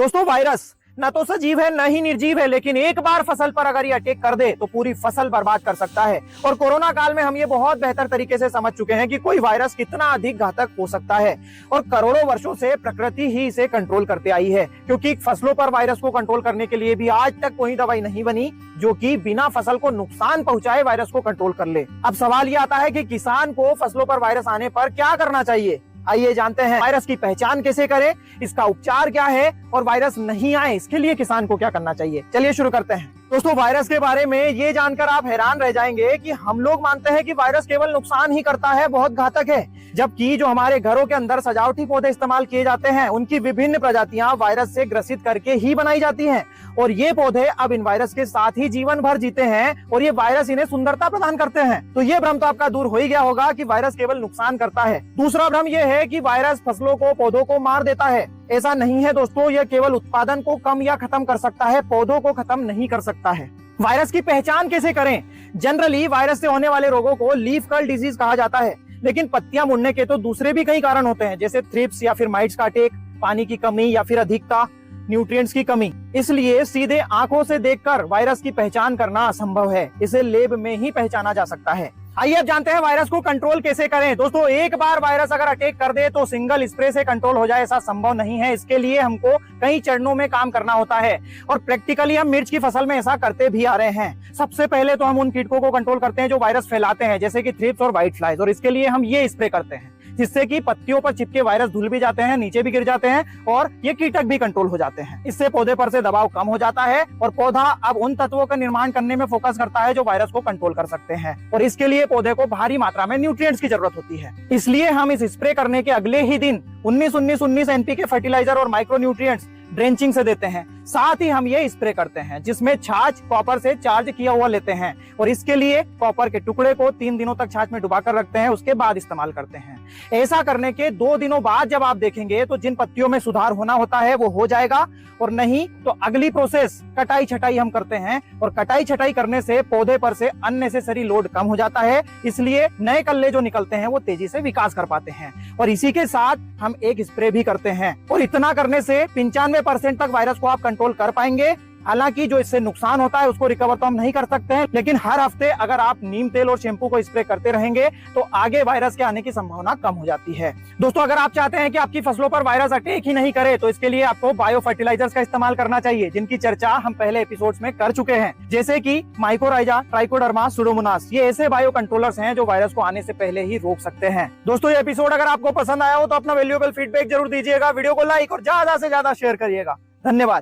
दोस्तों वायरस न तो सजीव है न ही निर्जीव है, लेकिन एक बार फसल पर अगर ये अटैक कर दे तो पूरी फसल बर्बाद कर सकता है। और कोरोना काल में हम ये बहुत बेहतर तरीके से समझ चुके हैं कि कोई वायरस कितना अधिक घातक हो सकता है। और करोड़ों वर्षों से प्रकृति ही इसे कंट्रोल करते आई है, क्योंकि फसलों पर वायरस को कंट्रोल करने के लिए भी आज तक कोई दवाई नहीं बनी जो कि बिना फसल को नुकसान पहुंचाए वायरस को कंट्रोल कर ले। अब सवाल ये आता है कि किसान को फसलों पर वायरस आने पर क्या करना चाहिए। आइए जानते हैं वायरस की पहचान कैसे करें, इसका उपचार क्या है और वायरस नहीं आए इसके लिए किसान को क्या करना चाहिए। चलिए शुरू करते हैं। दोस्तों वायरस के बारे में ये जानकर आप हैरान रह जाएंगे कि हम लोग मानते हैं कि वायरस केवल नुकसान ही करता है, बहुत घातक है, जबकि जो हमारे घरों के अंदर सजावटी पौधे इस्तेमाल किए जाते हैं उनकी विभिन्न प्रजातियां वायरस से ग्रसित करके ही बनाई जाती हैं। और ये पौधे अब इन वायरस के साथ ही जीवन भर जीते हैं और ये वायरस इन्हें सुंदरता प्रदान करते हैं। तो ये भ्रम तो आपका दूर हो ही गया होगा कि वायरस केवल नुकसान करता है। दूसरा भ्रम ये है कि वायरस फसलों को, पौधों को मार देता है। ऐसा नहीं है दोस्तों, यह केवल उत्पादन को कम या खत्म कर सकता है, पौधों को खत्म नहीं कर सकता है। वायरस की पहचान कैसे करें। जनरली वायरस से होने वाले रोगों को लीफ कर्ल डिजीज कहा जाता है, लेकिन पत्तियां मुड़ने के तो दूसरे भी कई कारण होते हैं, जैसे थ्रिप्स या फिर माइट्स का अटैक, पानी की कमी या फिर अधिकता, न्यूट्रिएंट्स की कमी। इसलिए सीधे आंखों से देखकर वायरस की पहचान करना असंभव है, इसे लैब में ही पहचाना जा सकता है। आइए अब जानते हैं वायरस को कंट्रोल कैसे करें। दोस्तों एक बार वायरस अगर अटैक कर दे तो सिंगल स्प्रे से कंट्रोल हो जाए ऐसा संभव नहीं है। इसके लिए हमको कई चरणों में काम करना होता है और प्रैक्टिकली हम मिर्च की फसल में ऐसा करते भी आ रहे हैं। सबसे पहले तो हम उन कीटकों को कंट्रोल करते हैं जो वायरस फैलाते हैं, जैसे कि थ्रिप्स और व्हाइट फ्लाइज, और इसके लिए हम ये स्प्रे करते हैं जिससे कि पत्तियों पर चिपके वायरस धुल भी जाते हैं, नीचे भी गिर जाते हैं और ये कीटक भी कंट्रोल हो जाते हैं। इससे पौधे पर से दबाव कम हो जाता है और पौधा अब उन तत्वों का निर्माण करने में फोकस करता है जो वायरस को कंट्रोल कर सकते हैं। और इसके लिए पौधे को भारी मात्रा में न्यूट्रिएंट्स की जरूरत होती है। इसलिए हम इस स्प्रे करने के अगले ही दिन 19-19-19 एनपीके फर्टिलाइजर और माइक्रो न्यूट्रिएंट्स ड्रेंचिंग से देते हैं। साथ ही हम ये स्प्रे करते हैं जिसमें छाछ कॉपर से चार्ज किया हुआ लेते हैं और इसके लिए कॉपर के टुकड़े को 3 दिनों तक छाछ में डुबा कर रखते हैं, उसके बाद इस्तेमाल करते हैं। ऐसा करने के 2 दिनों बाद जब आप देखेंगे तो जिन पत्तियों में सुधार होना होता है वो हो जाएगा, और नहीं तो अगली प्रोसेस कटाई छटाई हम करते हैं। और कटाई छटाई करने से पौधे पर से अननेसेसरी लोड कम हो जाता है, इसलिए नए कल्ले जो निकलते हैं वो तेजी से विकास कर पाते हैं। और इसी के साथ हम एक स्प्रे भी करते हैं और इतना करने से 95% तक वायरस को आप कंट्रोल कर पाएंगे। हालांकि जो इससे नुकसान होता है उसको रिकवर तो हम नहीं कर सकते हैं, लेकिन हर हफ्ते अगर आप नीम तेल और शैम्पू को स्प्रे करते रहेंगे तो आगे वायरस के आने की संभावना कम हो जाती है। दोस्तों अगर आप चाहते हैं कि आपकी फसलों पर वायरस अटैक ही नहीं करे तो इसके लिए आपको बायो फर्टिलाइजर्स का इस्तेमाल करना चाहिए, जिनकी चर्चा हम पहले एपिसोड्स में कर चुके हैं, जैसे कि माइकोराइजा, ट्राइकोडर्मा, सुडोमोनास। ये ऐसे बायो कंट्रोलर्स हैं जो वायरस को आने से पहले ही रोक सकते हैं। दोस्तों ये एपिसोड अगर आपको पसंद आया हो तो अपना वैल्यूएबल फीडबैक जरूर दीजिएगा, वीडियो को लाइक और ज्यादा से ज्यादा शेयर करिएगा। धन्यवाद।